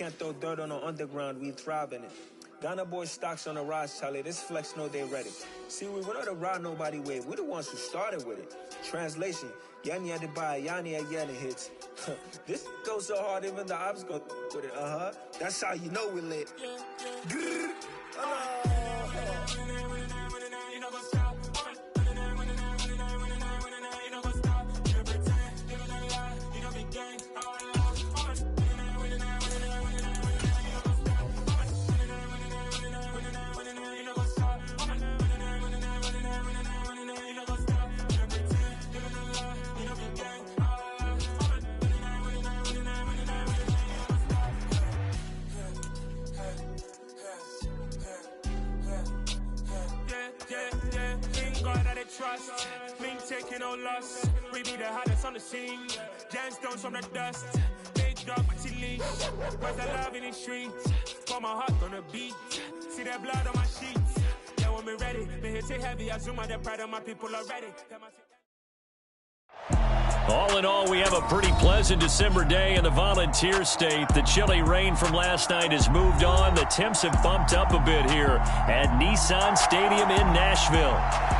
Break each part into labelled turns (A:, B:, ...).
A: can't throw dirt on the underground, we thrive in it. Ghana boy stocks on the rise, Charlie. This flex know they ready. See, we were not a ride nobody way. We the ones who started with it. Translation, Yanni had to buy Yanni again and hits. This goes so hard, even the ops go with it. That's how you know we lit.
B: Trust, me taking no loss. We be the hottest on the scene. Gemstones from the dust. Big dog, but she leash. Where's the love in the streets? Got my heart on the beat. See that blood on my sheets. Yeah, when we ready, me hit it heavy. I zoom out the pride of my people already.
C: All in all, we have a pretty pleasant December day in the Volunteer State. The chilly rain from last night has moved on. The temps have bumped up a bit here at Nissan Stadium in Nashville.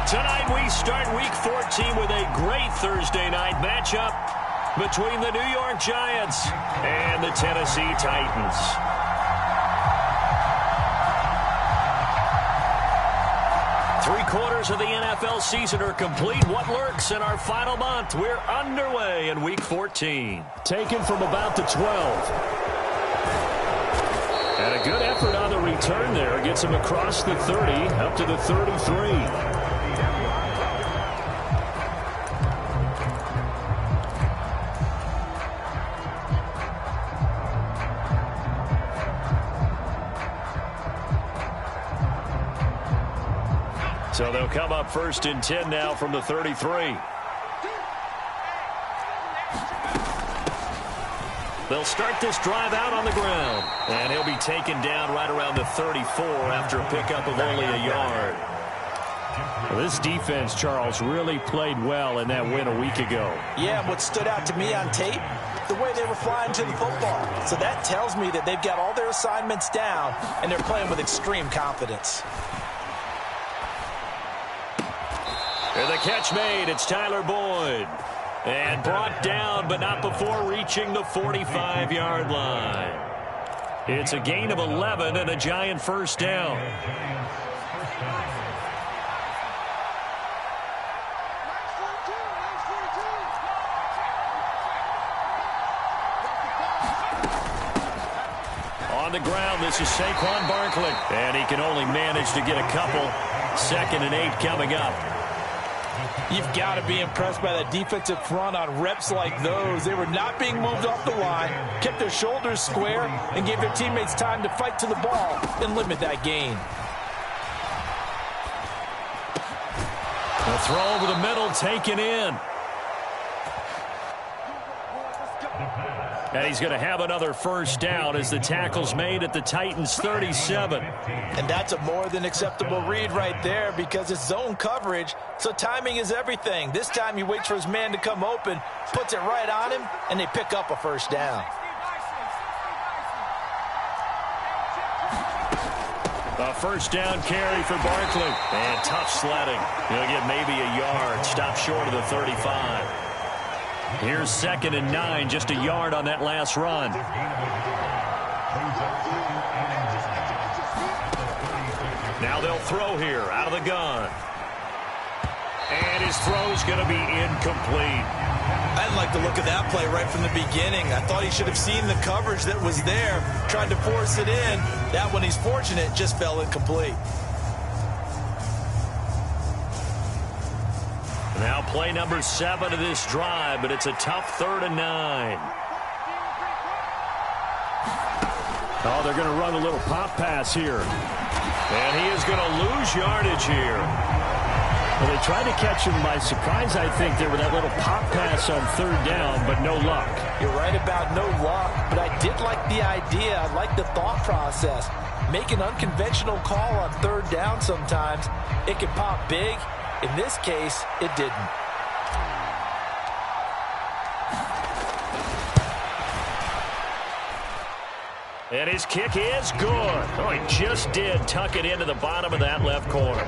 C: Tonight we start Week 14 with a great Thursday night matchup between the New York Giants and the Tennessee Titans. Three-quarters of the NFL season are complete. What lurks in our final month? We're underway in Week 14. Taken from about the 12. And a good effort on the return there. Gets him across the 30, up to the 33. So they'll come up 1st and 10 now from the 33. They'll start this drive out on the ground. And he'll be taken down right around the 34 after a pickup of only a yard. Well, this defense, Charles, really played well in that win a week ago.
D: Yeah, what stood out to me on tape, the way they were flying to the football. So that tells me that they've got all their assignments down, and they're playing with extreme confidence.
C: And the catch made. It's Tyler Boyd. And brought down, but not before reaching the 45-yard line. It's a gain of 11 and a Giant first down. On the ground, this is Saquon Barkley. And he can only manage to get a couple. 2nd and 8 coming up.
D: You've got to be impressed by that defensive front on reps like those. They were not being moved off the line, kept their shoulders square, and gave their teammates time to fight to the ball and limit that gain.
C: The throw over the middle taken in. And he's going to have another first down as the tackle's made at the Titans' 37.
D: And that's a more than acceptable read right there because it's zone coverage, so timing is everything. This time he waits for his man to come open, puts it right on him, and they pick up a first down.
C: A first down carry for Barkley. And tough sledding. He'll get maybe a yard. Stop short of the 35. Here's 2nd and 9, just a yard on that last run. Now they'll throw here out of the gun. And his throw's going to be incomplete.
D: I didn't like the look of that play right from the beginning. I thought he should have seen the coverage that was there, tried to force it in. That one, he's fortunate, just fell incomplete.
C: Now play number 7 of this drive, but it's a tough 3rd and 9. Oh, they're going to run a little pop pass here. And he is going to lose yardage here. Well, they tried to catch him by surprise, I think, there with that little pop pass on 3rd down, but no luck.
D: You're right about no luck, but I did like the idea. I like the thought process. Make an unconventional call on 3rd down sometimes. It can pop big. In this case, it didn't.
C: And his kick is good. Oh, he just did tuck it into the bottom of that left corner.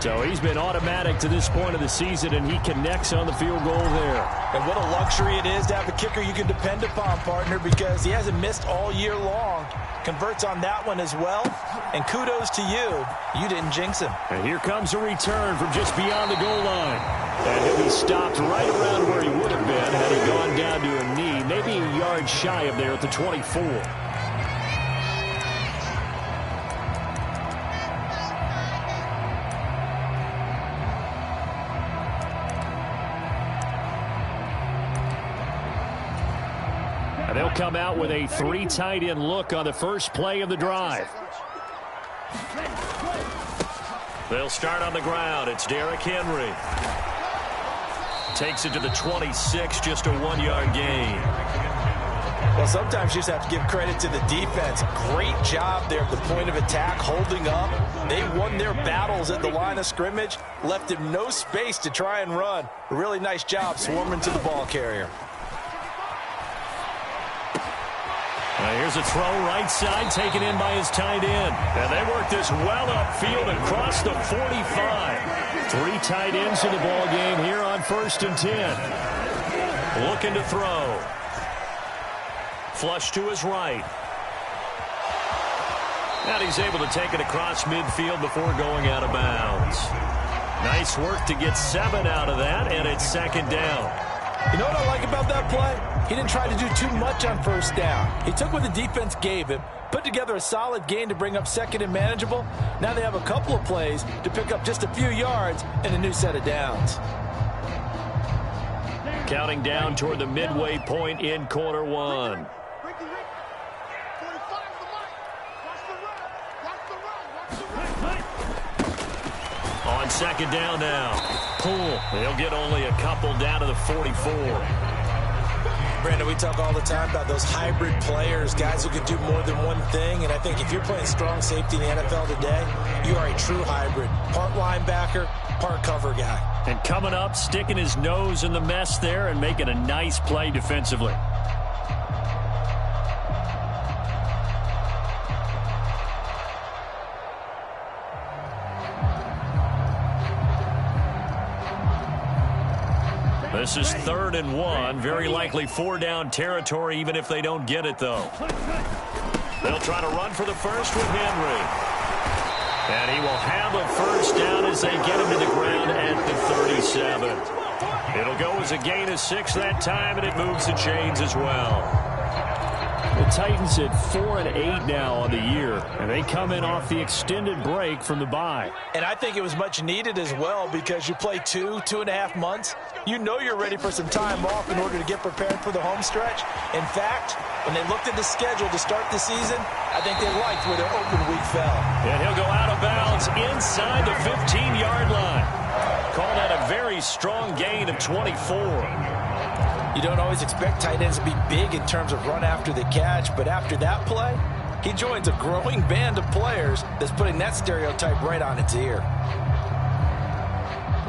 C: So he's been automatic to this point of the season, and he connects on the field goal there.
D: And what a luxury it is to have a kicker you can depend upon, partner, because he hasn't missed all year long. Converts on that one as well. And kudos to you. You didn't jinx him.
C: And here comes a return from just beyond the goal line. And he'll be stopped right around where he would have been had he gone down to a knee, maybe a yard shy of there at the 24. And they'll come out with a 3 tight end look on the first play of the drive. They'll start on the ground. It's Derrick Henry. Takes it to the 26, just a 1-yard gain.
D: Well, sometimes you just have to give credit to the defense. Great job there at the point of attack, holding up. They won their battles at the line of scrimmage, left him no space to try and run. A really nice job swarming to the ball carrier.
C: Here's a throw right side, taken in by his tight end. And they work this well upfield across the 45. 3 tight ends in the ball game here on 1st and 10. Looking to throw. Flush to his right. And he's able to take it across midfield before going out of bounds. Nice work to get 7 out of that, and it's 2nd down.
D: You know what I like about that play? He didn't try to do too much on 1st down. He took what the defense gave him, put together a solid gain to bring up 2nd and manageable. Now they have a couple of plays to pick up just a few yards and a new set of downs.
C: Counting down toward the midway point in quarter 1. On 2nd down now. Pull. They'll get only a couple down to the 44.
D: Brandon, we talk all the time about those hybrid players, guys who can do more than one thing. And I think if you're playing strong safety in the NFL today, you are a true hybrid. Part linebacker, part cover guy.
C: And coming up, sticking his nose in the mess there and making a nice play defensively. This is 3rd and 1. Very likely 4-down territory, even if they don't get it, though. They'll try to run for the first with Henry. And he will have a 1st down as they get him to the ground at the 37. It'll go as a gain of 6 that time, and it moves the chains as well. The Titans at 4-8 now on the year, and they come in off the extended break from the bye.
D: And I think it was much needed as well because you play 2.5 months. You know you're ready for some time off in order to get prepared for the home stretch. In fact, when they looked at the schedule to start the season, I think they liked where their open week fell.
C: And he'll go out of bounds inside the 15-yard line. Call that a very strong gain of 24.
D: You don't always expect tight ends to be big in terms of run after the catch, but after that play, he joins a growing band of players that's putting that stereotype right on its ear.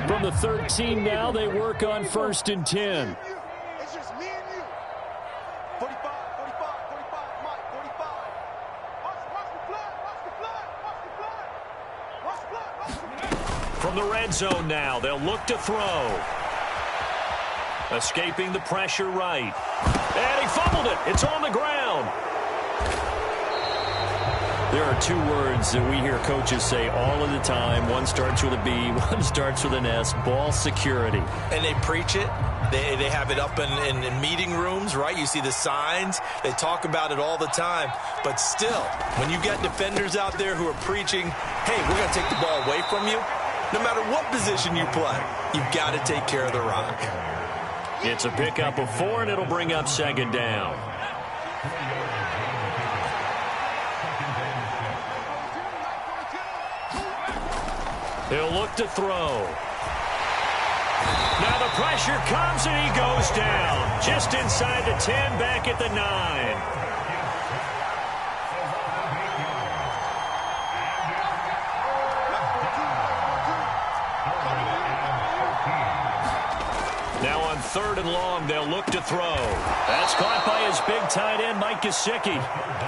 C: From the 13 now, they work on 1st and 10.
E: It's just me and you. 45, 45, 45, Mike, 45. Watch the flag, watch the flag, watch the flag. Watch the flag, watch the flag.
C: From the red zone now, they'll look to throw. Escaping the pressure right. And he fumbled it. It's on the ground. There are 2 words that we hear coaches say all of the time. One starts with a B, one starts with an S. Ball security.
D: And they preach it. They have it up in meeting rooms, right? You see the signs. They talk about it all the time. But still, when you've got defenders out there who are preaching, hey, we're going to take the ball away from you, no matter what position you play, you've got to take care of the rock.
C: It's a pickup of 4, and it'll bring up 2nd down. He'll look to throw. Now the pressure comes, and he goes down. Just inside the 10, back at the 9. 3rd and long. They'll look to throw. That's caught by his big tight end, Mike Gesicki.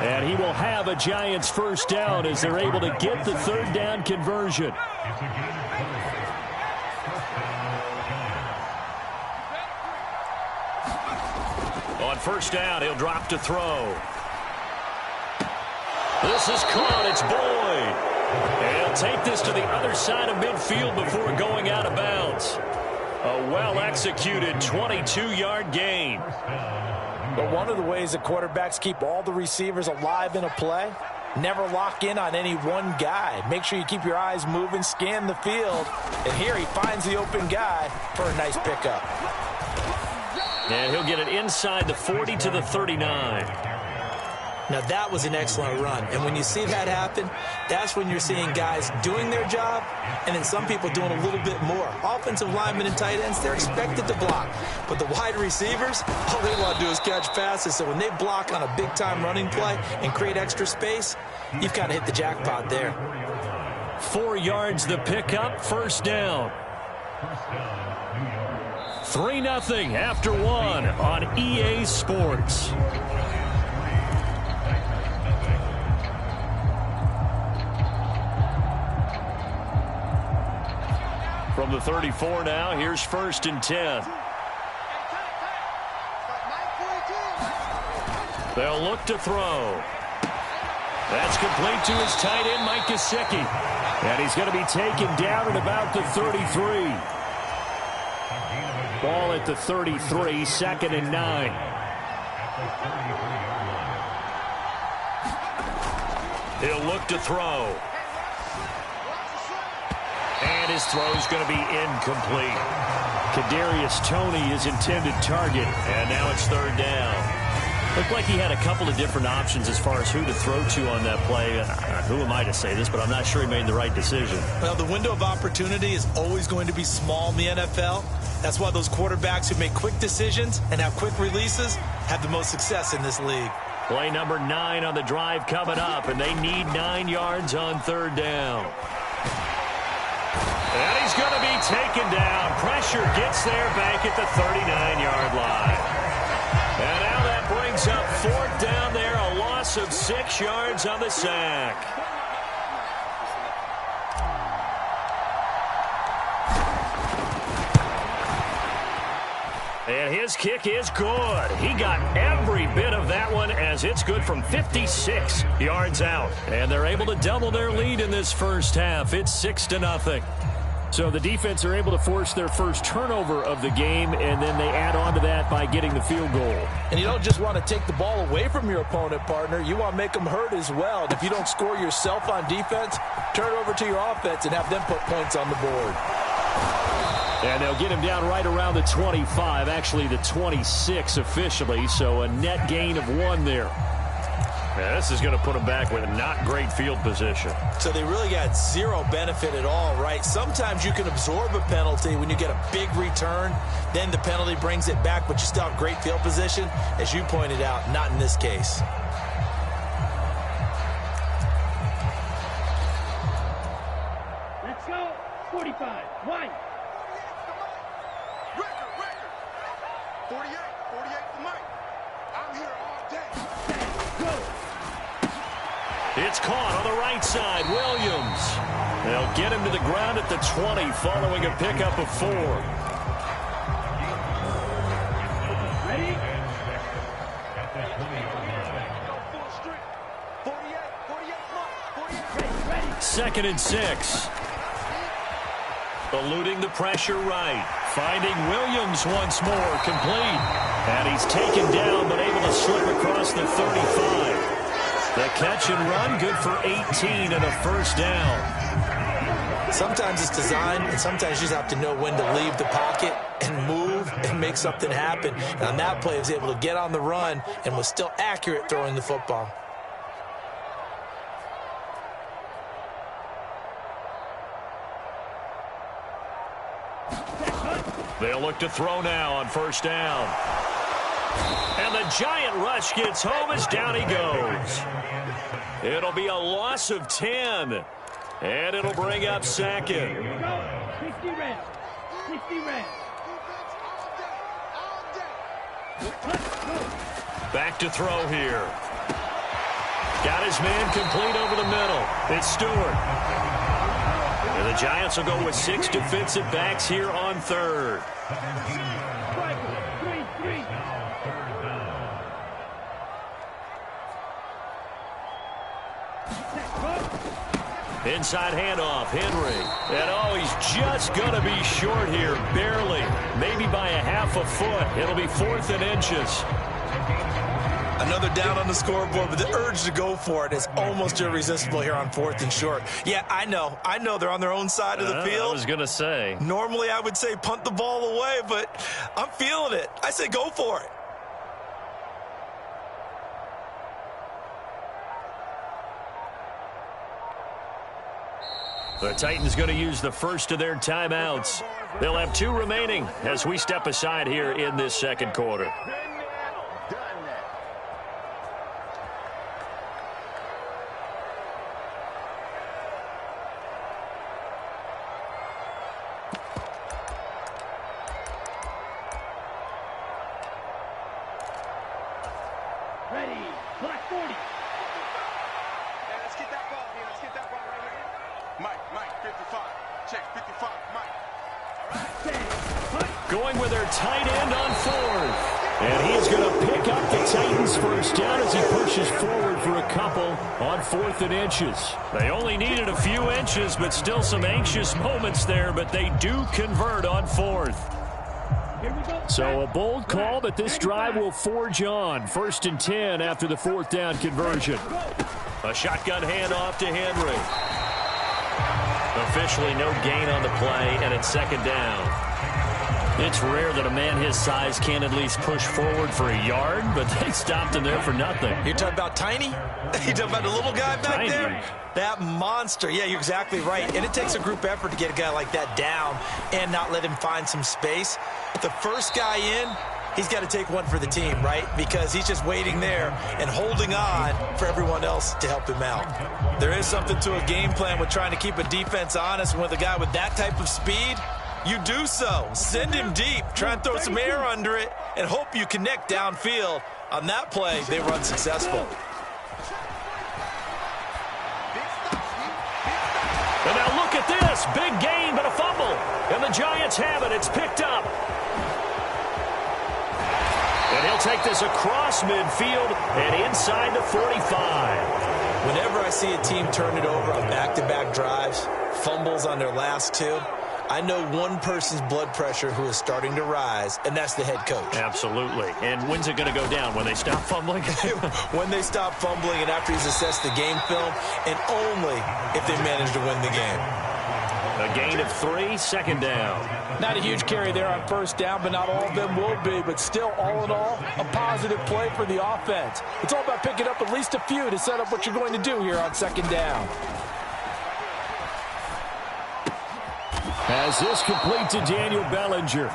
C: And he will have a Giants first down as they're able to get the 3rd down conversion. On first down, he'll drop to throw. This is caught. It's Boyd. And he'll take this to the other side of midfield before going out of bounds. A well-executed 22-yard gain.
D: But one of the ways that quarterbacks keep all the receivers alive in a play, never lock in on any one guy. Make sure you keep your eyes moving, scan the field. And here he finds the open guy for a nice pickup.
C: And he'll get it inside the 40 to the 39.
F: Now, that was an excellent run. And when you see that happen, that's when you're seeing guys doing their job and then some people doing a little bit more. Offensive linemen and tight ends, they're expected to block. But the wide receivers, all they want to do is catch passes. So when they block on a big-time running play and create extra space, you've kind of hit the jackpot there.
C: 4 yards the pickup, first down. 3-0 after 1 on EA Sports. From the 34 now, here's 1st and 10. They'll look to throw. That's complete to his tight end, Mike Gesicki. And he's going to be taken down at about the 33. Ball at the 33, 2nd and 9. He'll look to throw. And his throw is going to be incomplete. Kadarius Toney, his intended target. And now it's 3rd down. Looked like he had a couple of different options as far as who to throw to on that play. Who am I to say this, but I'm not sure he made the right decision.
F: Well, the window of opportunity is always going to be small in the NFL. That's why those quarterbacks who make quick decisions and have quick releases have the most success in this league.
C: Play number 9 on the drive coming up, and they need 9 yards on 3rd down. And he's going to be taken down. Pressure gets there back at the 39-yard line. And now that brings up 4th down there, a loss of 6 yards on the sack. And his kick is good. He got every bit of that one as it's good from 56 yards out. And they're able to double their lead in this first half. It's 6-0. So the defense are able to force their first turnover of the game, and then they add on to that by getting the field goal.
D: And you don't just want to take the ball away from your opponent, partner. You want to make them hurt as well. And if you don't score yourself on defense, turn it over to your offense and have them put points on the board.
C: And they'll get him down right around the 25, actually the 26 officially, so a net gain of 1 there. Yeah, this is going to put them back with a not great field position.
F: So they really got zero benefit at all, right? Sometimes you can absorb a penalty when you get a big return. Then the penalty brings it back, but you still have great field position. As you pointed out, not in this case.
G: Let's go. 45. White.
E: 48 to Mike. I'm here all day.
C: It's caught on the right side. Williams. They'll get him to the ground at the 20 following a pickup of 4.
G: Ready?
C: 2nd and 6. Eluding the pressure right. Finding Williams once more. Complete. And he's taken down but able to slip across the 35. The catch and run good for 18 and a first down.
F: Sometimes it's design, and sometimes you just have to know when to leave the pocket and move and make something happen. And on that play, he was able to get on the run and was still accurate throwing the football.
C: They'll look to throw now on first down. And the giant rush gets home as down he goes. It'll be a loss of 10. And it'll bring up 2nd.
G: 60 red. 60 red.
C: Back to throw here. Got his man complete over the middle. It's Stewart. And the Giants will go with 6 defensive backs here on third. Inside handoff, Henry. And oh, he's just going to be short here, barely. Maybe by a half a foot. It'll be 4th and inches.
F: Another down on the scoreboard, but the urge to go for it is almost irresistible here on 4th and short. Yeah, I know they're on their own side of the field.
C: I was going to say.
F: Normally I would say punt the ball away, but I'm feeling it. I say go for it.
C: The Titans going to use the first of their timeouts. They'll have 2 remaining as we step aside here in this second quarter.
G: Ready. Black 40.
E: Hey, let's get that ball here. Let's get that ball right here. Mike, 55. Check, 55, Mike.
C: Going with their tight end on 4th. And he is going to pick up the Titans' first down as he pushes forward for a couple on 4th and inches. They only needed a few inches, but still some anxious moments there, but they do convert on 4th. So a bold call, but this drive will forge on. 1st and 10 after the 4th down conversion. A shotgun handoff to Henry. Officially no gain on the play, and it's 2nd down. It's rare that a man his size can at least push forward for a yard, but they stopped him there for nothing.
F: You're talking about Tiny? You're talking about the little guy back
C: Tiny.
F: there? That monster. Yeah, you're exactly right. And it takes a group effort to get a guy like that down and not let him find some space. The first guy in, he's got to take one for the team, right? Because he's just waiting there and holding on for everyone else to help him out. There is something to a game plan with trying to keep a defense honest. With a guy with that type of speed, you do so. Send him deep. Try and throw some air under it and hope you connect downfield. On that play, they run successful.
C: And now look at this. Big gain, but a fumble. And the Giants have it. It's picked up. And he'll take this across midfield and inside the 45.
F: Whenever I see a team turn it over on back-to-back drives, fumbles on their last 2, I know one person's blood pressure who is starting to rise, and that's the head coach.
C: Absolutely. And when's it going to go down? When they stop fumbling?
F: When they stop fumbling and after he's assessed the game film, and only if they manage to win the game.
C: A gain of 3, 2nd down.
D: Not a huge carry there on 1st down, but not all of them will be. But still, all in all, a positive play for the offense. It's all about picking up at least a few to set up what you're going to do here on 2nd down.
C: As this complete to Daniel Bellinger.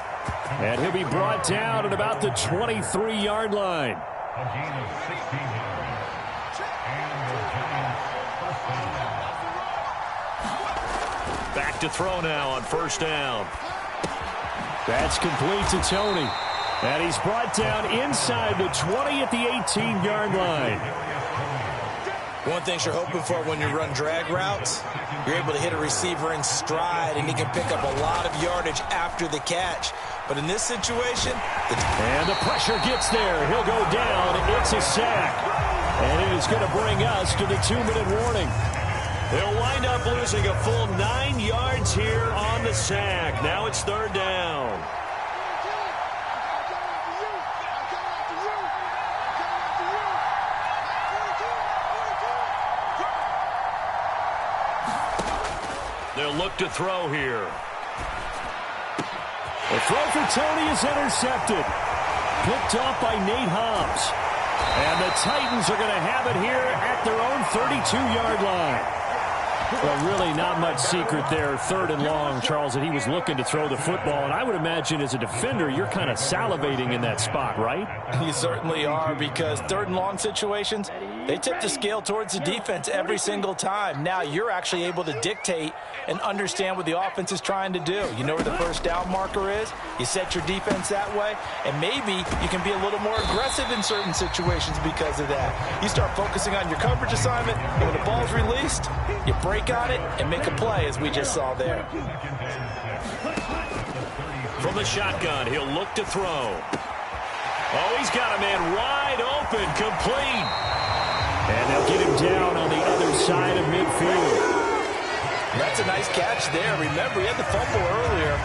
C: And he'll be brought down at about the 23-yard line. Back to throw now on 1st down. That's complete to Tony. And he's brought down inside the 20 at the 18-yard line.
F: One thing you're hoping for when you run drag routes, you're able to hit a receiver in stride, and he can pick up a lot of yardage after the catch. But in this situation...
C: And the pressure gets there. He'll go down. It's a sack. And it is going to bring us to the 2-minute warning. They'll wind up losing a full 9 yards here on the sack. Now it's 3rd down. They'll look to throw here. The throw for Tony is intercepted. Picked off by Nate Hobbs. And the Titans are going to have it here at their own 32-yard line. Well, really not much secret there. 3rd and long, Charles, that he was looking to throw the football. And I would imagine as a defender, you're kind of salivating in that spot, right?
D: You certainly are, because 3rd and long situations, they tip the scale towards the defense every single time. Now you're actually able to dictate and understand what the offense is trying to do. You know where the first down marker is. You set your defense that way, and maybe you can be a little more aggressive in certain situations because of that. You start focusing on your coverage assignment, and when the ball's released, you break on it and make a play, as we just saw there.
C: From the shotgun, he'll look to throw. Oh, he's got a man wide open, complete. And they'll get him down on the other side of midfield.
D: That's a nice catch there. Remember, he had the fumble earlier.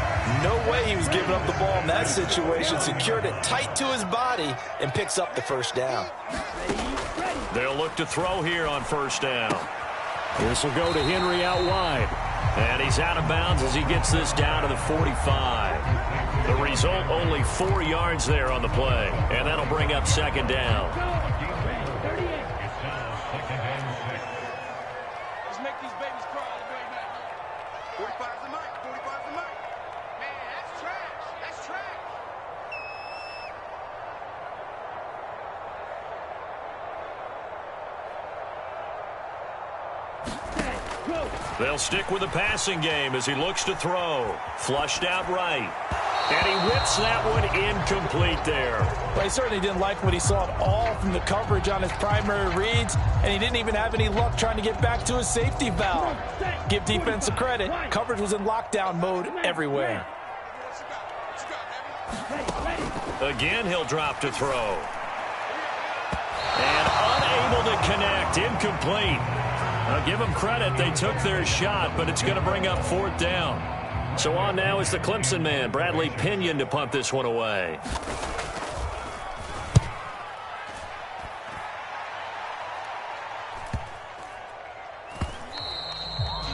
D: No way he was giving up the ball in that situation. Secured it tight to his body and picks up the first down.
C: They'll look to throw here on first down. This will go to Henry out wide. And he's out of bounds as he gets this down to the 45. The result, only 4 yards there on the play. And that'll bring up second down.
E: Let's make these babies cry all the way back. 45's the mic. 45's the mic. Man, that's trash. That's trash.
C: They'll stick with the passing game as he looks to throw. Flushed out right. And he whips that one incomplete there.
D: Well, he certainly didn't like what he saw at all from the coverage on his primary reads, and he didn't even have any luck trying to get back to his safety valve. Give defense a credit. Coverage was in lockdown mode everywhere.
C: Again, he'll drop to throw. And unable to connect. Incomplete. I'll give them credit. They took their shot, but it's going to bring up 4th down. So on now is the Clemson man, Bradley Pinion, to punt this one away.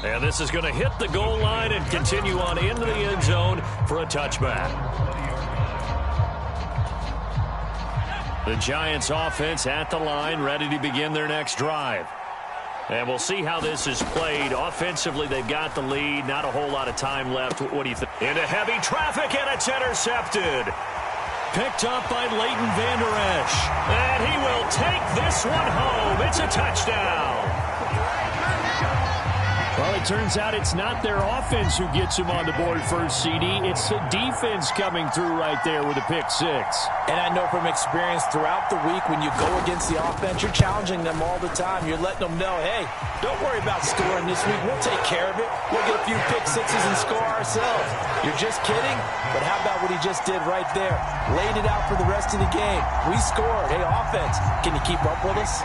C: And this is going to hit the goal line and continue on into the end zone for a touchback. The Giants offense at the line, ready to begin their next drive. And we'll see how this is played. Offensively, they've got the lead. Not a whole lot of time left. What do you think? Into heavy traffic, and it's intercepted. Picked up by Leighton Vander Esch. And he will take this one home. It's a touchdown. Well, it turns out it's not their offense who gets him on the board first, CD. It's the defense coming through right there with a pick 6.
D: And I know from experience throughout the week, when you go against the offense, you're challenging them all the time. You're letting them know, hey, don't worry about scoring this week. We'll take care of it. We'll get a few pick 6s and score ourselves. You're just kidding? But how about what he just did right there? Laid it out for the rest of the game. We scored. Hey, offense, can you keep up with us?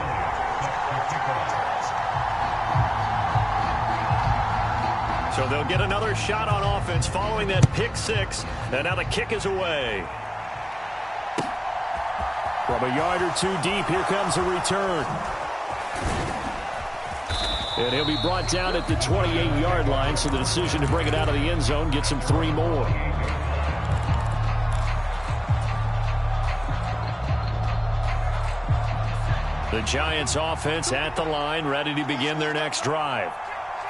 C: So they'll get another shot on offense following that pick 6. And now the kick is away. From a yard or two deep, here comes a return. And he'll be brought down at the 28-yard line, so the decision to bring it out of the end zone gets him 3 more. The Giants offense at the line, ready to begin their next drive.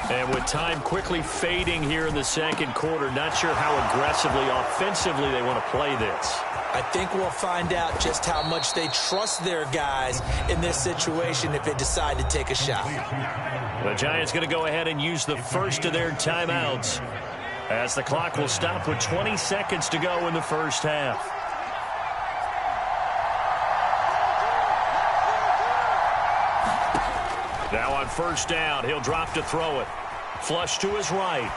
C: And with time quickly fading here in the second quarter, not sure how aggressively, offensively they want to play this.
F: I think we'll find out just how much they trust their guys in this situation if they decide to take a shot.
C: The Giants going to go ahead and use the first of their timeouts as the clock will stop with 20 seconds to go in the first half. Now on first down, he'll drop to throw it. Flush to his right.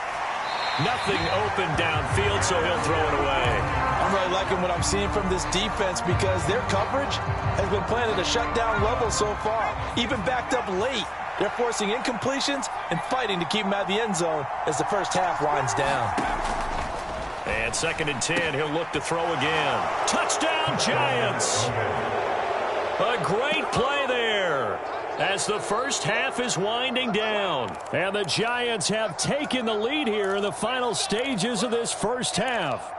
C: Nothing open downfield, so he'll throw it away.
D: I'm really liking what I'm seeing from this defense because their coverage has been playing at a shutdown level so far. Even backed up late, they're forcing incompletions and fighting to keep them out of the end zone as the first half winds down.
C: And 2nd and 10, he'll look to throw again. Touchdown, Giants! A great play there as the first half is winding down. And the Giants have taken the lead here in the final stages of this first half.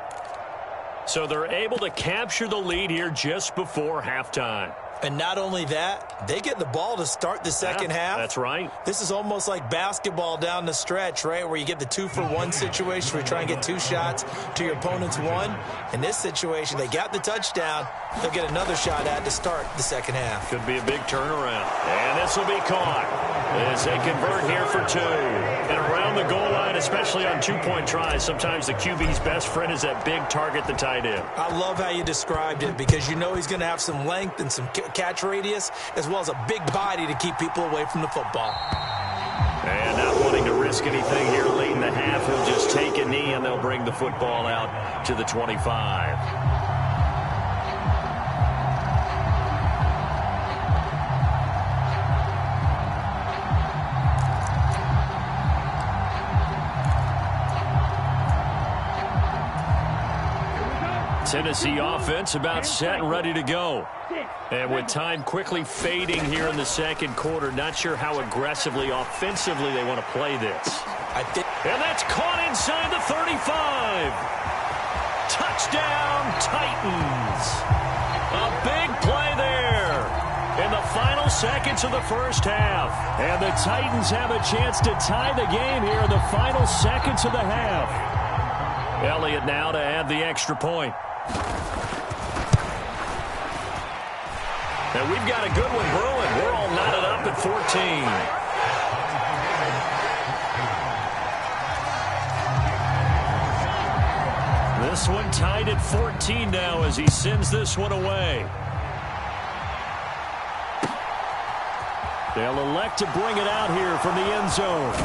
C: So they're able to capture the lead here just before halftime.
F: And not only that, they get the ball to start the second half.
C: That's right.
F: This is almost like basketball down the stretch, right, where you get the 2-for-1 situation where you try and get 2 shots to your opponent's 1. In this situation, they got the touchdown. They'll get another shot at to start the second half.
C: Could be a big turnaround. And this will be caught as they convert here for 2. And around the goal line, especially on 2-point tries, sometimes the QB's best friend is that big target, the tight end.
F: I love how you described it because you know he's going to have some length and some catch radius as well as a big body to keep people away from the football.
C: And not wanting to risk anything here late in the half, he'll just take a knee and they'll bring the football out to the 25. Tennessee offense about set and ready to go. And with time quickly fading here in the second quarter, not sure how aggressively, offensively they want to play this. And that's caught inside the 35. Touchdown, Titans. A big play there in the final seconds of the first half. And the Titans have a chance to tie the game here in the final seconds of the half. Elliott now to add the extra point. And we've got a good one brewing. We're all knotted up at 14. This one tied at 14 now as he sends this one away. They'll elect to bring it out here from the end zone.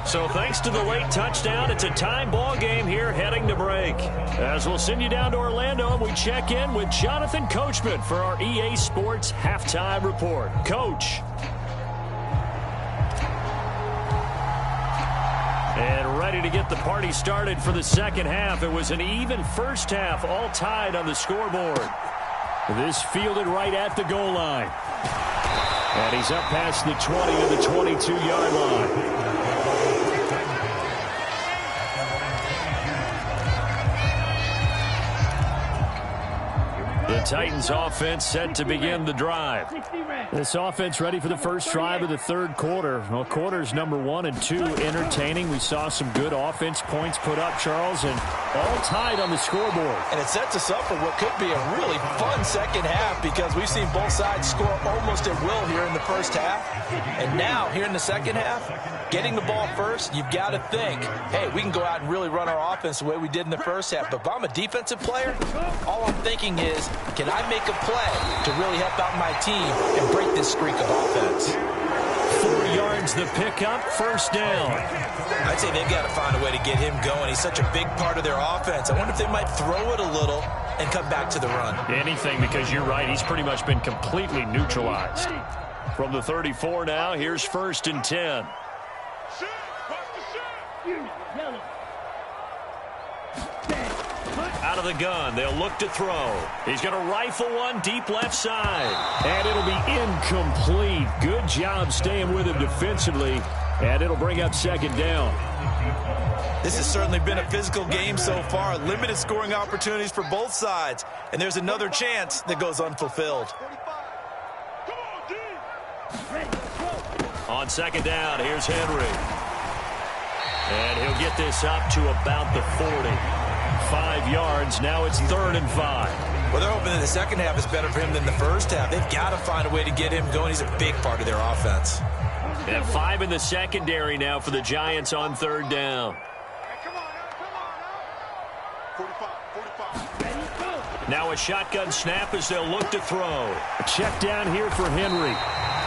C: So thanks to the late touchdown, it's a time ball game here heading to break. As we'll send you down to Orlando, and we check in with Jonathan Coachman for our EA Sports Halftime Report. Coach. And ready to get the party started for the second half. It was an even first half, all tied on the scoreboard. This fielded right at the goal line. And he's up past the 20 to the 22-yard line. The Titans offense set to begin the drive. This offense ready for the first drive of the third quarter. Well, quarters number 1 and 2 entertaining. We saw some good offense points put up, Charles, and all tied on the scoreboard.
F: And it sets us up for what could be a really fun second half because we've seen both sides score almost at will here in the first half. And now, here in the second half, getting the ball first, you've got to think, hey, we can go out and really run our offense the way we did in the first half. But if I'm a defensive player, all I'm thinking is, can I make a play to really help out my team and break this streak of offense?
C: 4 yards the pickup, first down.
F: I'd say they've got to find a way to get him going. He's such a big part of their offense. I wonder if they might throw it a little and come back to the run.
C: Anything, because you're right, he's pretty much been completely neutralized. From the 34 now, here's 1st and 10. Out of the gun, they'll look to throw. He's going to rifle one deep left side. And it'll be incomplete. Good job staying with him defensively. And it'll bring up 2nd down.
F: This has certainly been a physical game so far. Limited scoring opportunities for both sides. And there's another chance that goes unfulfilled.
C: On 2nd down, here's Henry. And he'll get this up to about the 40. 5 yards. Now it's 3rd and 5.
F: Well, they're hoping that the second half is better for him than the first half. They've got to find a way to get him going. He's a big part of their offense.
C: And 5 in the secondary now for the Giants on 3rd down. Now a shotgun snap as they'll look to throw. A check down here for Henry.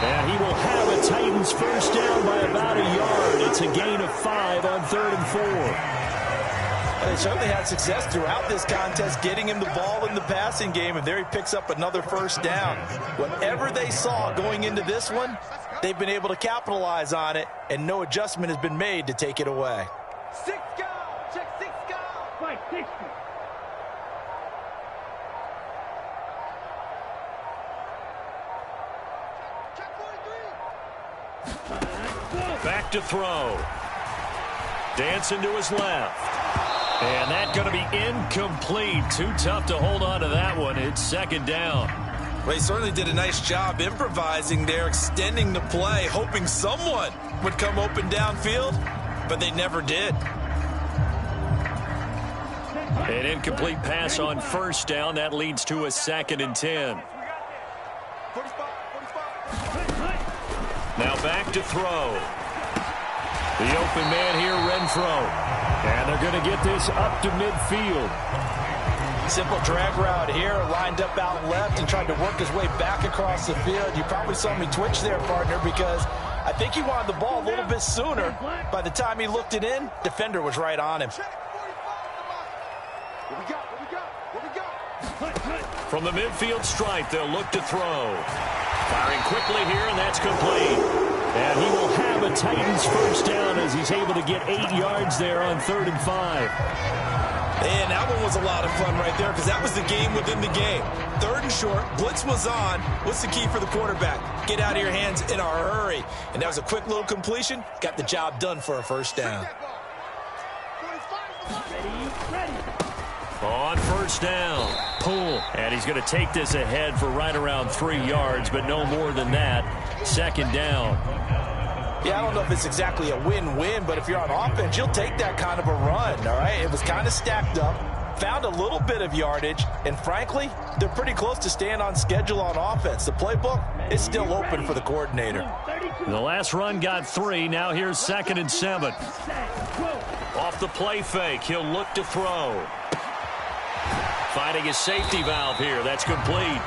C: And he will have a Titans first down by about a yard. It's a gain of 5 on 3rd and 4.
F: They certainly had success throughout this contest getting him the ball in the passing game, and there he picks up another first down. Whatever they saw going into this one, they've been able to capitalize on it, and no adjustment has been made to take it away.
E: 6 go! Check 6 go!
G: Fight 60.
E: Check 43!
C: Back to throw. Dancing to his left. And that's going to be incomplete. Too tough to hold on to that one. It's second down.
D: Well, he certainly did a nice job improvising there, extending the play, hoping someone would come open downfield, but they never did.
C: An incomplete pass on first down. That leads to a 2nd and 10. Now back to throw. The open man here, Renfro. And they're going to get this up to midfield.
D: Simple drag route here, lined up out left and tried to work his way back across the field. You probably saw me twitch there, partner, because I think he wanted the ball a little bit sooner. By the time he looked it in, defender was right on him.
C: From the midfield stripe, they'll look to throw. Firing quickly here, and that's complete. And he will have a Titans first down as he's able to get 8 yards there on 3rd and 5.
D: And that one was a lot of fun right there because that was the game within the game. 3rd and short, blitz was on. What's the key for the quarterback? Get out of your hands in a hurry. And that was a quick little completion. Got the job done for a first down.
C: On first down, pull. And he's going to take this ahead for right around 3 yards, but no more than that. 2nd down.
D: Yeah, I don't know if it's exactly a win-win, but if you're on offense, you'll take that kind of a run, all right? It was kind of stacked up, found a little bit of yardage, and frankly, they're pretty close to staying on schedule on offense. The playbook is still open for the coordinator.
C: The last run got 3. Now here's 2nd and 7. Off the play fake, he'll look to throw. Finding his safety valve here. That's complete.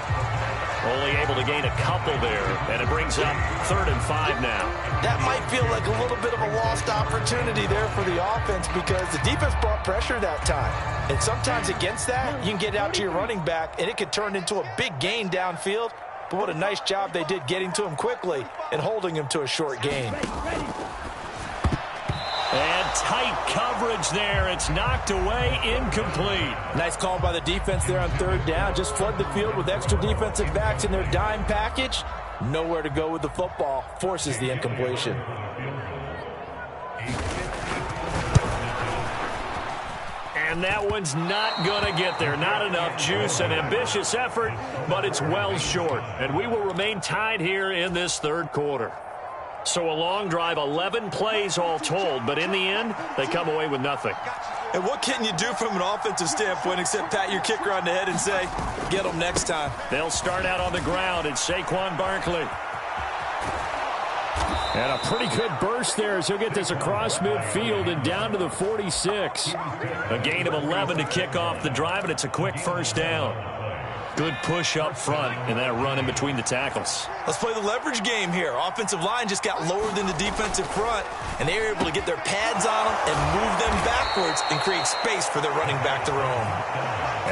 C: Only able to gain a couple there, and it brings up 3rd and 5 now.
D: That might feel like a little bit of a lost opportunity there for the offense because the defense brought pressure that time. And sometimes against that, you can get out to your running back, and it could turn into a big gain downfield. But what a nice job they did getting to him quickly and holding him to a short gain.
C: And tight coverage there. It's knocked away, incomplete.
D: Nice call by the defense there on 3rd down. Just flood the field with extra defensive backs in their dime package. Nowhere to go with the football. Forces the incompletion.
C: And that one's not going to get there. Not enough juice. An ambitious effort, but it's well short. And we will remain tied here in this 3rd quarter. So a long drive, 11 plays all told, but in the end, they come away with nothing.
D: And what can you do from an offensive standpoint except pat your kicker on the head and say, get them next time?
C: They'll start out on the ground. It's Saquon Barkley. And a pretty good burst there as he'll get this across midfield and down to the 46. A gain of 11 to kick off the drive, and it's a quick first down. Good push up front and that run in between the tackles.
D: Let's play the leverage game here. Offensive line just got lower than the defensive front, and they were able to get their pads on them and move them backwards and create space for their running back to roam.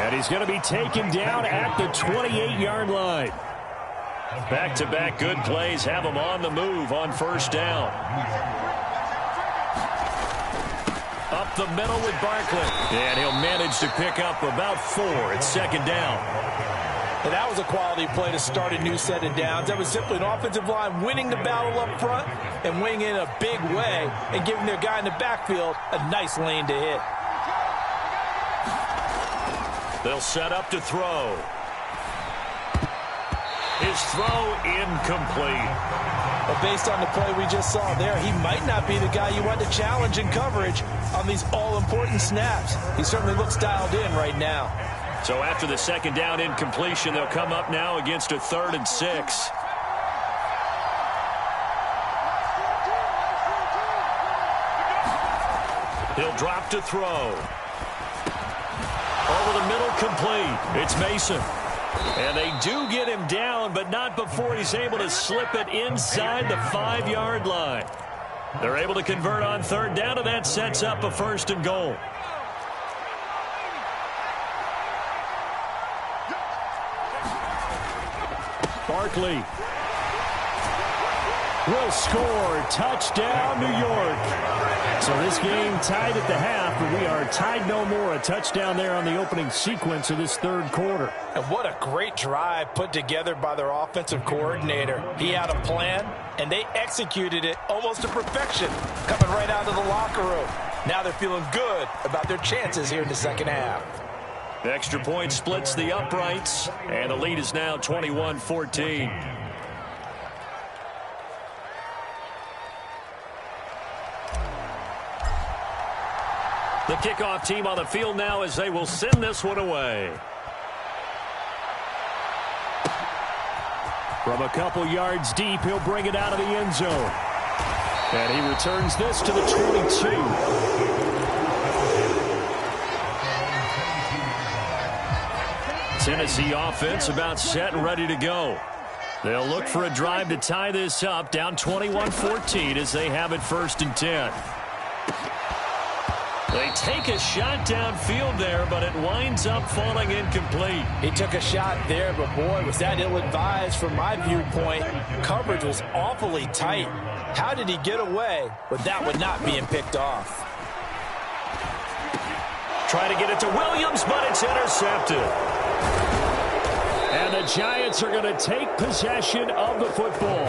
C: And he's going to be taken down at the 28-yard line. Back-to-back good plays have him on the move on first down. Up the middle with Barkley. And he'll manage to pick up about 4. It's 2nd down.
D: And that was a quality play to start a new set of downs. That was simply an offensive line winning the battle up front and winning in a big way and giving their guy in the backfield a nice lane to hit.
C: They'll set up to throw. His throw incomplete.
D: But based on the play we just saw there, he might not be the guy you want to challenge in coverage on these all-important snaps. He certainly looks dialed in right now.
C: So after the 2nd down incompletion, they'll come up now against a 3rd and 6. He'll drop to throw. Over the middle, complete. It's Mason. And they do get him down, but not before he's able to slip it inside the 5-yard line. They're able to convert on 3rd down, and that sets up a 1st and goal. Barkley will score. Touchdown, New York. So this game tied at the half, but we are tied no more. A touchdown there on the opening sequence of this 3rd quarter.
D: And what a great drive put together by their offensive coordinator. He had a plan, and they executed it almost to perfection, coming right out of the locker room. Now they're feeling good about their chances here in the second half.
C: The extra point splits the uprights, and the lead is now 21-14. The kickoff team on the field now as they will send this one away. From a couple yards deep, he'll bring it out of the end zone. And he returns this to the 22. Tennessee offense about set and ready to go. They'll look for a drive to tie this up, down 21-14 as they have it 1st and 10. They take a shot downfield there, but it winds up falling incomplete.
D: He took a shot there, but boy, was that ill-advised from my viewpoint. Coverage was awfully tight. How did he get away with that one not being picked off?
C: Try to get it to Williams, but it's intercepted. And the Giants are going to take possession of the football.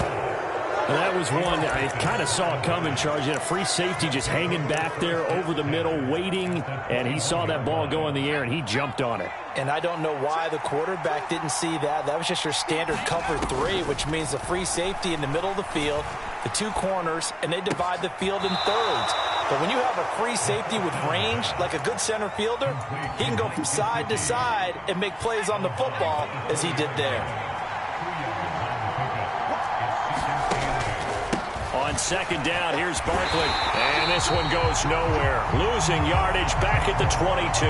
C: And that was one I kind of saw coming, Charles. You had a free safety just hanging back there over the middle, waiting, and he saw that ball go in the air, and he jumped on it.
D: And I don't know why the quarterback didn't see that. That was just your standard cover 3, which means the free safety in the middle of the field, the 2 corners, and they divide the field in thirds. But when you have a free safety with range, like a good center fielder, he can go from side to side and make plays on the football as he did there.
C: On 2nd down, here's Barkley. And this one goes nowhere. Losing yardage back at the 22.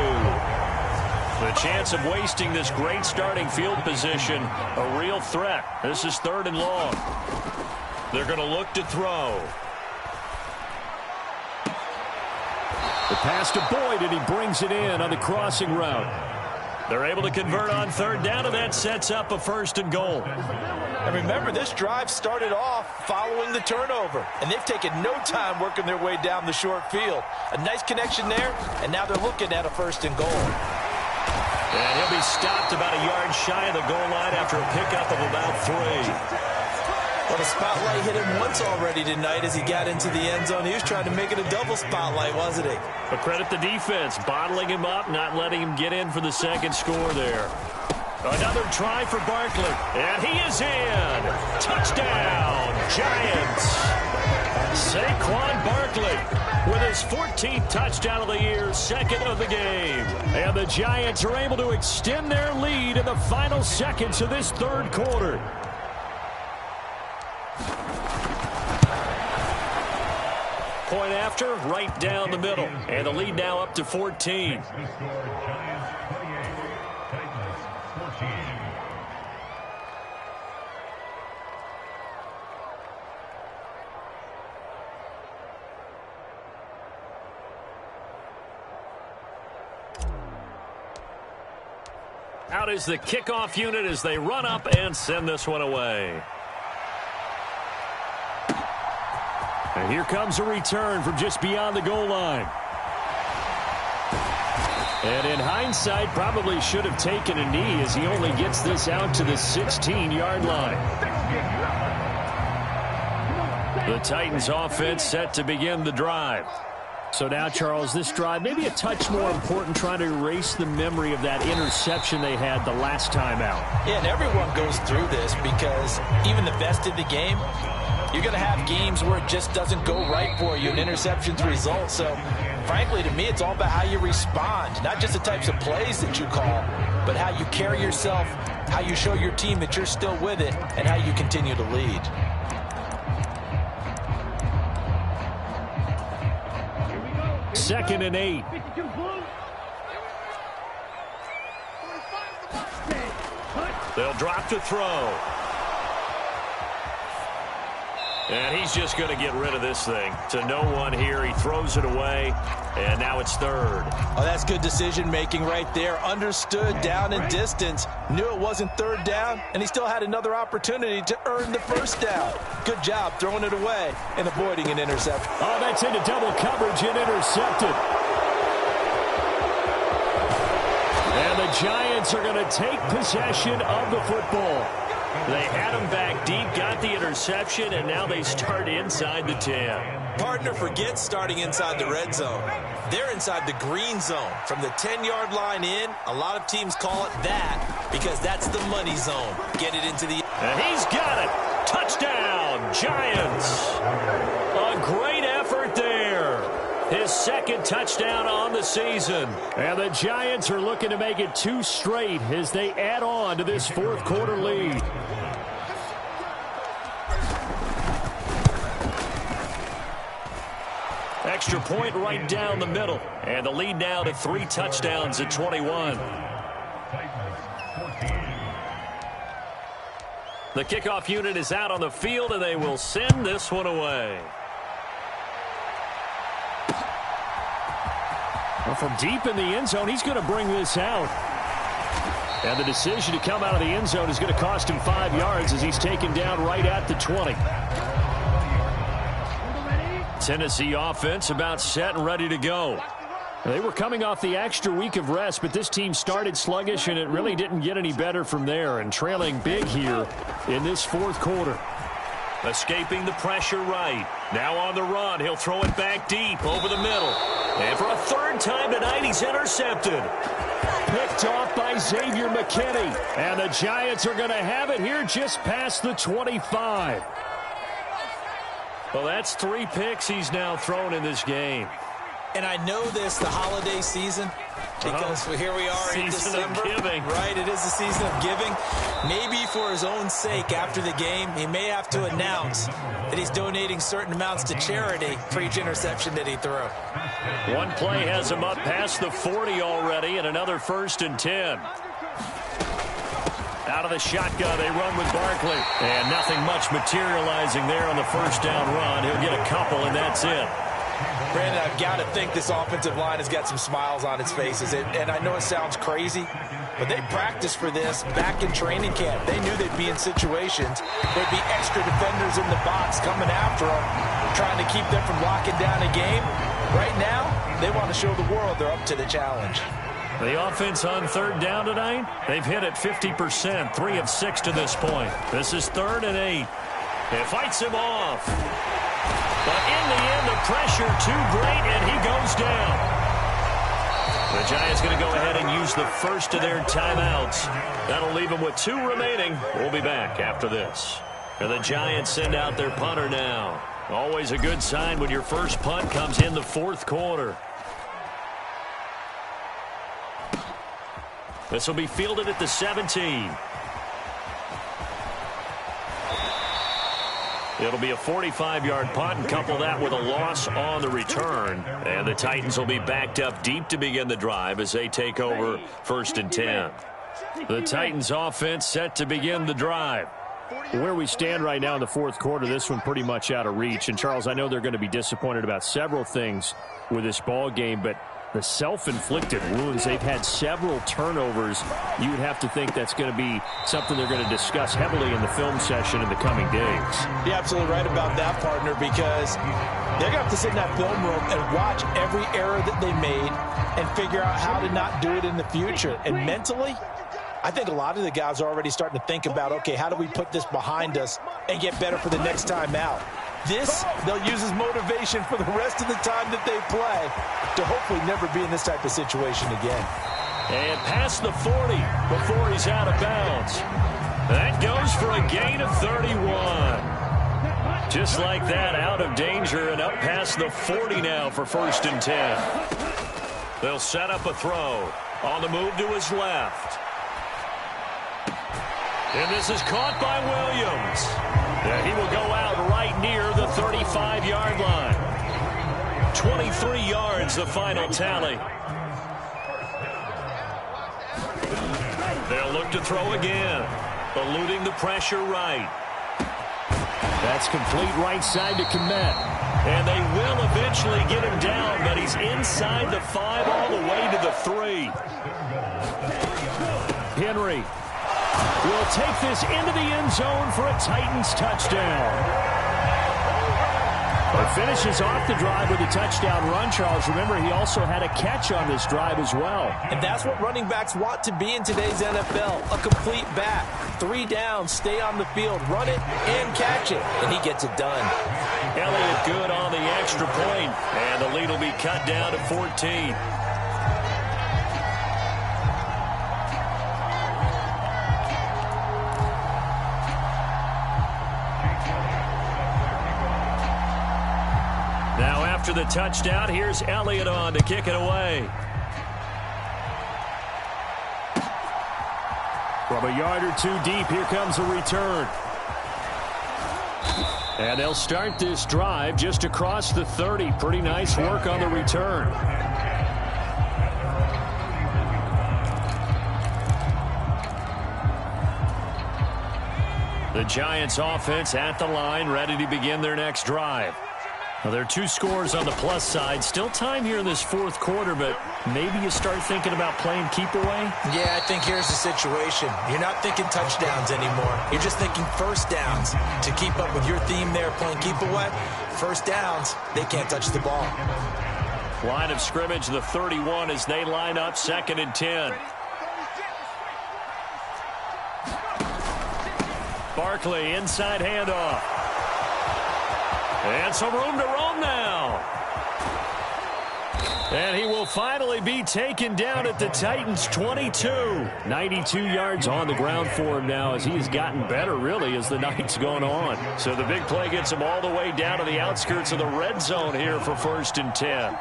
C: The chance of wasting this great starting field position, a real threat. This is 3rd and long. They're going to look to throw. The pass to Boyd, and he brings it in on the crossing route. They're able to convert on 3rd down, and that sets up a 1st and goal.
D: And remember, this drive started off following the turnover, and they've taken no time working their way down the short field. A nice connection there, and now they're looking at a 1st and goal.
C: And he'll be stopped about a yard shy of the goal line after a pickup of about 3.
D: Well, the spotlight hit him once already tonight as he got into the end zone. He was trying to make it a double spotlight, wasn't he?
C: But credit the defense, bottling him up, not letting him get in for the 2nd score there. Another try for Barkley, and he is in. Touchdown, Giants. Saquon Barkley with his 14th touchdown of the year, 2nd of the game. And the Giants are able to extend their lead in the final seconds of this 3rd quarter. Point after, right down the middle. And the lead now up to 14. Out is the kickoff unit as they run up and send this one away. And here comes a return from just beyond the goal line. And in hindsight, probably should have taken a knee as he only gets this out to the 16-yard line. The Titans offense set to begin the drive. So now, Charles, this drive maybe a touch more important, trying to erase the memory of that interception they had the last time out.
D: Yeah, and everyone goes through this because even the best in the game, you're going to have games where it just doesn't go right for you and interceptions result. So, frankly, to me, it's all about how you respond, not just the types of plays that you call, but how you carry yourself, how you show your team that you're still with it, and how you continue to lead.
C: Second and 8. They'll drop to throw. And he's just going to get rid of this thing. To no one here. He throws it away. And now it's 3rd.
D: Oh, that's good decision-making right there. Understood down and distance. Knew it wasn't 3rd down. And he still had another opportunity to earn the 1st down. Good job throwing it away and avoiding an interception.
C: Oh, that's into double coverage and intercepted. And the Giants are going to take possession of the football. They had him back deep, got the interception, and now they start inside the 10.
F: Partner, forget starting inside the red zone. They're inside the green zone. From the 10-yard line in, a lot of teams call it that because that's the money zone. Get it into the...
C: And he's got it. Touchdown, Giants. A great effort there. His second touchdown on the season. And the Giants are looking to make it 2 straight as they add on to this fourth quarter lead. Extra point right down the middle. And the lead now to 3 touchdowns at 21. The kickoff unit is out on the field, and they will send this one away. Well, from deep in the end zone, he's going to bring this out. And the decision to come out of the end zone is going to cost him 5 yards as he's taken down right at the 20. Tennessee offense about set and ready to go. They were coming off the extra week of rest, but this team started sluggish, and it really didn't get any better from there, and trailing big here in this fourth quarter. Escaping the pressure right. Now on the run. He'll throw it back deep over the middle. And for a third time tonight, he's intercepted. Picked off by Xavier McKinney. And the Giants are going to have it here just past the 25. Well, that's 3 picks he's now thrown in this game.
F: And I know this, the holiday season, because here we are in December. Right, it is the season of giving. Maybe for his own sake, after the game, he may have to announce that he's donating certain amounts to charity for each interception that he threw.
C: One play has him up past the 40 already, and another 1st and 10. Out of the shotgun, they run with Barkley. And nothing much materializing there on the first down run. He'll get a couple, and that's it.
D: Brandon, I've got to think this offensive line has got some smiles on its faces. And I know it sounds crazy, but they practiced for this back in training camp. They knew they'd be in situations. There'd be extra defenders in the box coming after them, trying to keep them from locking down a game. Right now, they want to show the world they're up to the challenge.
C: The offense on third down tonight, they've hit it 50%, 3 of 6 to this point. This is 3rd and 8. It fights him off. But in the end, the pressure too great, and he goes down. The Giants going to go ahead and use the first of their timeouts. That'll leave them with 2 remaining. We'll be back after this. And the Giants send out their punter now. Always a good sign when your first punt comes in the fourth quarter. This will be fielded at the 17. It'll be a 45-yard punt, and couple that with a loss on the return. And the Titans will be backed up deep to begin the drive as they take over 1st and 10. The Titans offense set to begin the drive. Where we stand right now in the fourth quarter, this one pretty much out of reach. And, Charles, I know they're going to be disappointed about several things with this ball game, but the self-inflicted wounds, they've had several turnovers. You would have to think that's going to be something they're going to discuss heavily in the film session in the coming days.
D: You're absolutely right about that, partner, because they're going to have to sit in that film room and watch every error that they made and figure out how to not do it in the future. And mentally, I think a lot of the guys are already starting to think about, okay, how do we put this behind us and get better for the next time out? This, they'll use as motivation for the rest of the time that they play to hopefully never be in this type of situation again.
C: And past the 40 before he's out of bounds. That goes for a gain of 31. Just like that, out of danger and up past the 40 now for 1st and 10. They'll set up a throw. On the move to his left. And this is caught by Williams. And he will go out right near the 35-yard line. 23 yards, the final tally. They'll look to throw again. Eluding the pressure right. That's complete right side to Kmet. And they will eventually get him down, but he's inside the 5 all the way to the 3. Henry will take this into the end zone for a Titans touchdown. But finishes off the drive with a touchdown run, Charles. Remember, he also had a catch on this drive as well.
F: And that's what running backs want to be in today's NFL, a complete back. 3 downs, stay on the field, run it, and catch it. And he gets it done.
C: Elliott good on the extra point, and the lead will be cut down to 14. Now after the touchdown, here's Elliott on to kick it away. From a yard or two deep, here comes a return. And they'll start this drive just across the 30. Pretty nice work on the return. The Giants offense at the line, ready to begin their next drive. Well, there are 2 scores on the plus side. Still time here in this 4th quarter, but maybe you start thinking about playing keep away?
F: Yeah, I think here's the situation. You're not thinking touchdowns anymore. You're just thinking first downs. To keep up with your theme there, playing keep away, first downs, they can't touch the ball.
C: Line of scrimmage, the 31 as they line up 2nd and 10. Barkley, inside handoff. And some room to roam now. And he will finally be taken down at the Titans' 22. 92 yards on the ground for him now as he has gotten better, really, as the night's gone on. So the big play gets him all the way down to the outskirts of the red zone here for 1st and 10.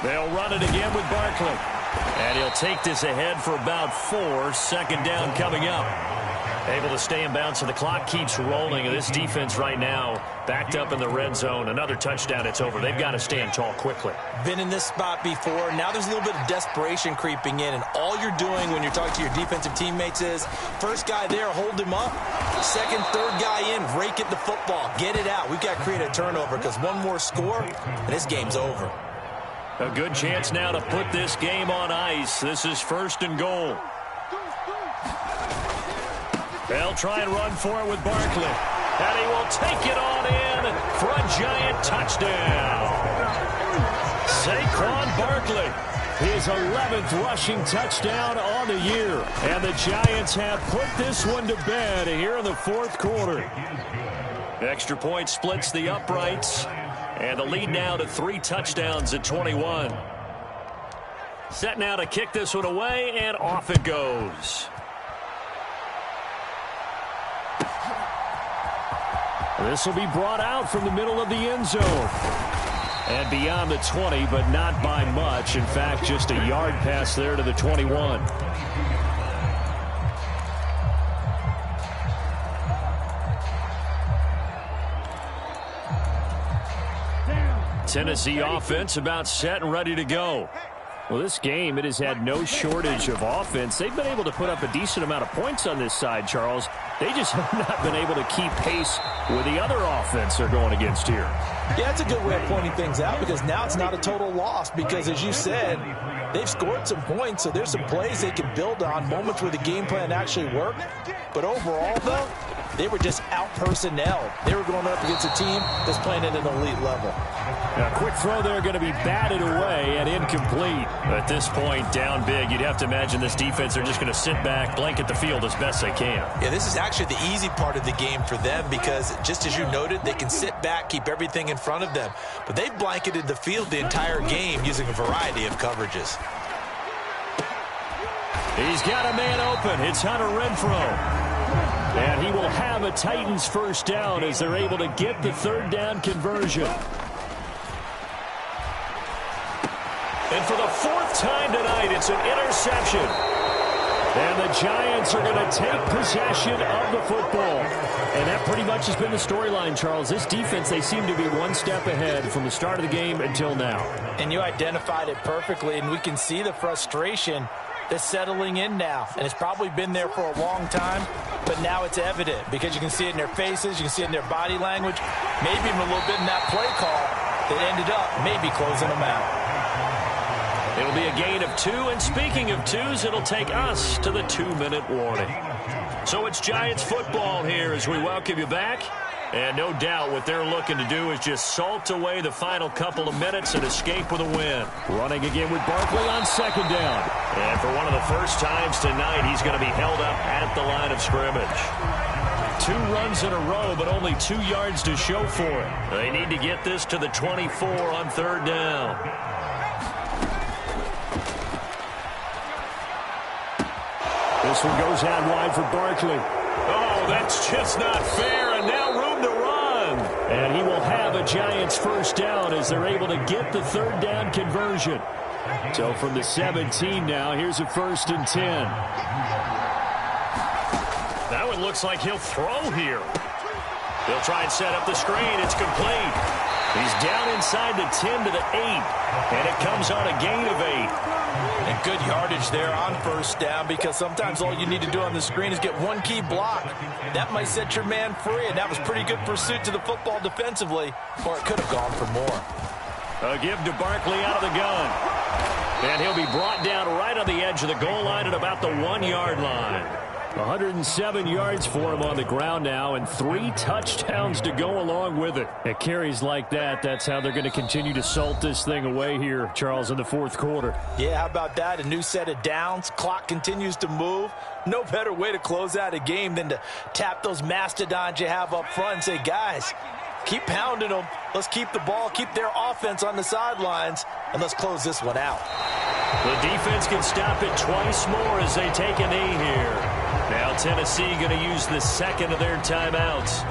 C: They'll run it again with Barkley. And he'll take this ahead for about 4. 2nd down coming up. Able to stay in bounds, so the clock keeps rolling. This defense right now backed up in the red zone. Another touchdown, it's over. They've got to stand tall quickly.
F: Been in this spot before. Now there's a little bit of desperation creeping in, and all you're doing when you're talking to your defensive teammates is first guy there, hold him up. 2nd, 3rd guy in, rake at the football. Get it out. We've got to create a turnover because one more score, and this game's over.
C: A good chance now to put this game on ice. This is 1st and goal. They'll try and run for it with Barkley. And he will take it on in for a Giant touchdown. Saquon Barkley, his 11th rushing touchdown on the year. And the Giants have put this one to bed here in the 4th quarter. Extra point splits the uprights. And the lead now to 3 touchdowns at 21. Set now to kick this one away, and off it goes. This will be brought out from the middle of the end zone. And beyond the 20, but not by much. In fact, just a yard pass there to the 21. Tennessee offense about set and ready to go. Well, this game, it has had no shortage of offense. They've been able to put up a decent amount of points on this side, Charles. They just have not been able to keep pace with the other offense they're going against here.
F: Yeah, that's a good way of pointing things out because now it's not a total loss because, as you said, they've scored some points, so there's some plays they can build on, moments where the game plan actually worked. But overall, though, they were just out-personnel. They were going up against a team that's playing at an elite level.
C: A quick throw there going to be batted away and incomplete. At this point, down big, you'd have to imagine this defense are just going to sit back, blanket the field as best they can.
F: Yeah, this is actually the easy part of the game for them because, just as you noted, they can sit back, keep everything in front of them. But they've blanketed the field the entire game using a variety of coverages.
C: He's got a man open. It's Hunter Renfrow. And he will have a Titans first down as they're able to get the 3rd down conversion. And for the 4th time tonight, it's an interception. And the Giants are going to take possession of the football. And that pretty much has been the storyline, Charles. This defense, they seem to be one step ahead from the start of the game until now.
F: And you identified it perfectly, and we can see the frustration that's settling in now. And it's probably been there for a long time, but now it's evident because you can see it in their faces, you can see it in their body language, maybe even a little bit in that play call that ended up maybe closing them out.
C: It'll be a gain of 2, and speaking of 2s, it'll take us to the 2-minute warning. So it's Giants football here as we welcome you back And no doubt what they're looking to do is just salt away the final couple of minutes and escape with a win. Running again with Barkley on second down. And for one of the first times tonight, he's going to be held up at the line of scrimmage. 2 runs in a row, but only 2 yards to show for it. They need to get this to the 24 on third down.
H: This one goes out wide for Barkley.
C: Oh, that's just not fair, and now room to run.
H: And he will have a Giants first down as they're able to get the third down conversion. So from the 17 now, here's a 1st and 10.
C: Now it looks like he'll throw here. He'll try and set up the screen. It's complete. He's down inside the 10 to the 8, and it comes on a gain of 8.
D: And good yardage there on first down, because sometimes all you need to do on the screen is get one key block. That might set your man free, and that was pretty good pursuit to the football defensively, or it could have gone for more.
C: A give to Barkley out of the gun. And he'll be brought down right on the edge of the goal line at about the 1-yard line.
H: 107 yards for him on the ground now, and 3 touchdowns to go along with it. At carries like that, that's how they're going to continue to salt this thing away here, Charles, in the 4th quarter.
D: Yeah, how about that? A new set of downs. Clock continues to move. No better way to close out a game than to tap those mastodons you have up front and say, guys, keep pounding them. Let's keep the ball, keep their offense on the sidelines, and let's close this one out.
C: The defense can stop it twice more as they take a knee here. Now Tennessee going to use the second of their timeouts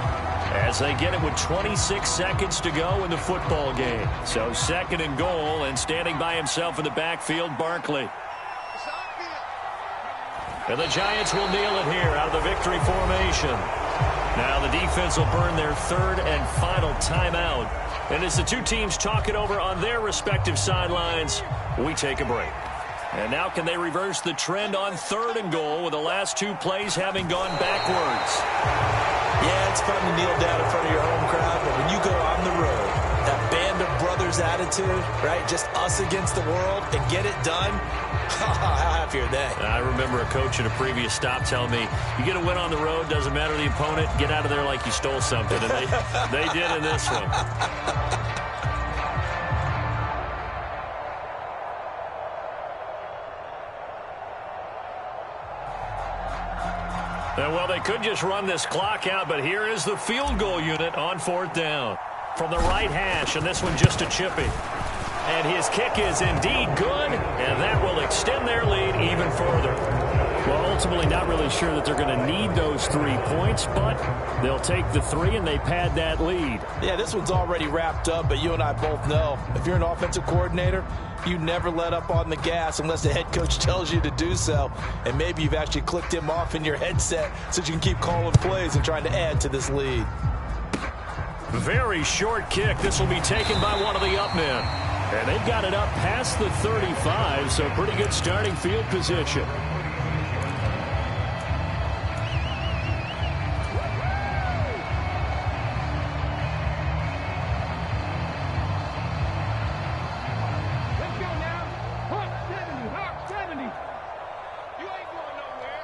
C: as they get it with 26 seconds to go in the football game. So 2nd and goal, and standing by himself in the backfield, Barkley. And the Giants will kneel it here out of the victory formation. Now the defense will burn their 3rd and final timeout. And as the 2 teams talk it over on their respective sidelines, we take a break. And now can they reverse the trend on 3rd and goal with the last 2 plays having gone backwards?
D: Yeah, it's fun to kneel down in front of your home crowd, but when you go on the road, that band of brothers attitude, right, just us against the world, and get it done, how happy are they?
C: I remember a coach at a previous stop telling me, you get a win on the road, doesn't matter the opponent, get out of there like you stole something. And they did in this one. And, well, they could just run this clock out, but here is the field goal unit on 4th down. From the right hash, and this one just a chippy. And his kick is indeed good, and that will extend their lead even further.
H: Well, ultimately not really sure that they're going to need those 3 points, but they'll take the 3 and they pad that lead.
D: Yeah, this one's already wrapped up, but you and I both know if you're an offensive coordinator, you never let up on the gas unless the head coach tells you to do so. And maybe you've actually clicked him off in your headset so you can keep calling plays and trying to add to this lead.
C: Very short kick. This will be taken by one of the up men.
H: And they've got it up past the 35, so pretty good starting field position.
E: Let's go now. Hawk 70, Hawk 70. You ain't going nowhere.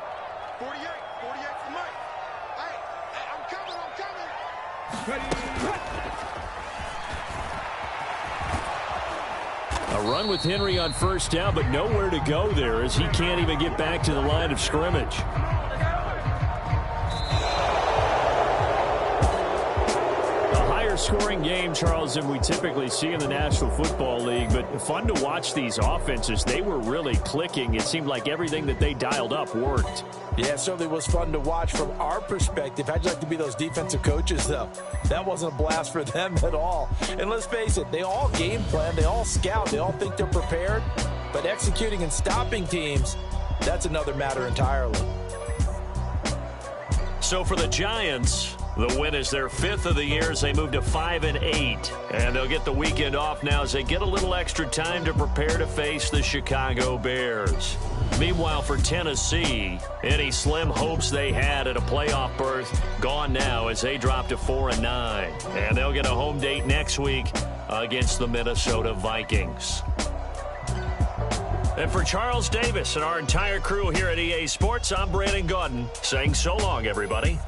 E: 48 for Mike. Hey, I'm coming. Ready,
H: A run with Henry on 1st down, but nowhere to go there as he can't even get back to the line of scrimmage. Scoring game, Charles, than we typically see in the National Football League, but fun to watch these offenses. They were really clicking. It seemed like everything that they dialed up worked.
D: Yeah, it certainly was fun to watch from our perspective. How'd you like to be those defensive coaches, though? That wasn't a blast for them at all. And let's face it, they all game plan, they all scout, they all think they're prepared, but executing and stopping teams, that's another matter entirely.
C: So for the Giants, the win is their 5th of the year as they move to 5-8. And they'll get the weekend off now as they get a little extra time to prepare to face the Chicago Bears. Meanwhile, for Tennessee, any slim hopes they had at a playoff berth gone now as they drop to 4-9. And they'll get a home date next week against the Minnesota Vikings. And for Charles Davis and our entire crew here at EA Sports, I'm Brandon Gaudin saying so long, everybody.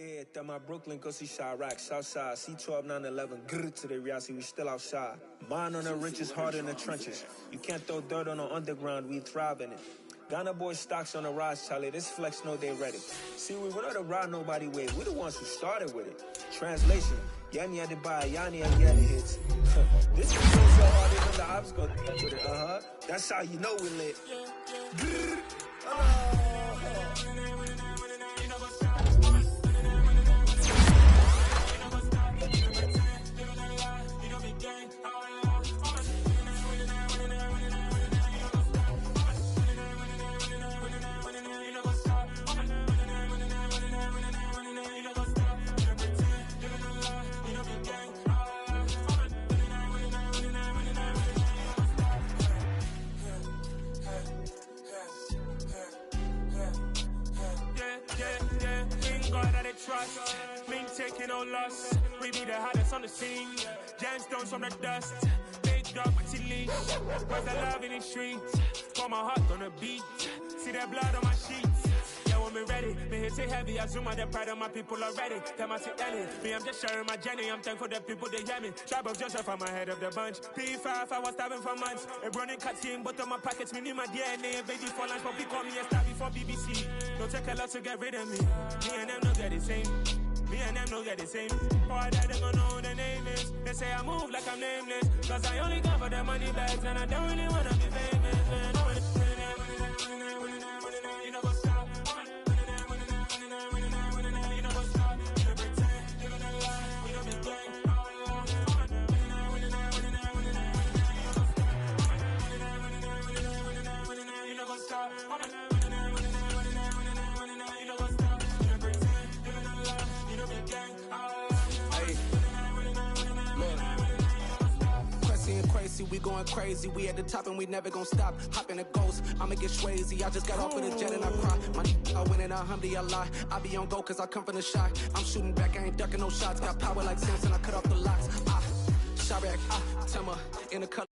A: Yeah, that my Brooklyn go see Chirac, Southside, C12, 911, grrr to the reality, we still outside. Mine on the richest, heart in the trenches. You can't throw dirt on the underground, we thrive in it. Ghana boy stocks on the rise, Charlie, this flex know they ready. See, we were not to ride nobody with, we the ones who started with it. Translation, Yani had to buy, Yani had the hits. This is so hard, even the ops go with it, That's how you know we lit. Grrr,
B: trust, mean taking no loss. We be the hottest on the scene. Gemstones from the dust. Big dog with leash. Where's the love in the streets? Pour my heart on the beat. See that blood on my sheets. Yeah, when me ready, me hit it heavy. I zoom out the pride of my people already. Them I see Ellie. Me, I'm just sharing my journey. I'm thankful that people they hear me. Tribe of Joseph, I'm ahead of the bunch. P5, I was starving for months. A running cut team, but on my pockets, me need my DNA. And baby for lunch, but we call me a star before BBC. Don't take a lot to get rid of me. Me and them don't get the same. Me and them don't get the same. Boy, that they gonna know who the name is. They say I move like I'm nameless. Cause I only come for the money bags. And I don't really wanna be famous, man. You know what's up? You know what's up? You pretend. You gonna lie. We don't be gang. You know what's up?
I: We going crazy, we at the top and we never gonna stop. Hop in a ghost, I'ma get swayzy. I just got off of the jet and I cry. My I win in a Humvee, I lie. I be on go cause I come from the shot. I'm shooting back, I ain't ducking no shots. Got power like Samson, I cut off the locks. Chirac, Timmer, in the color.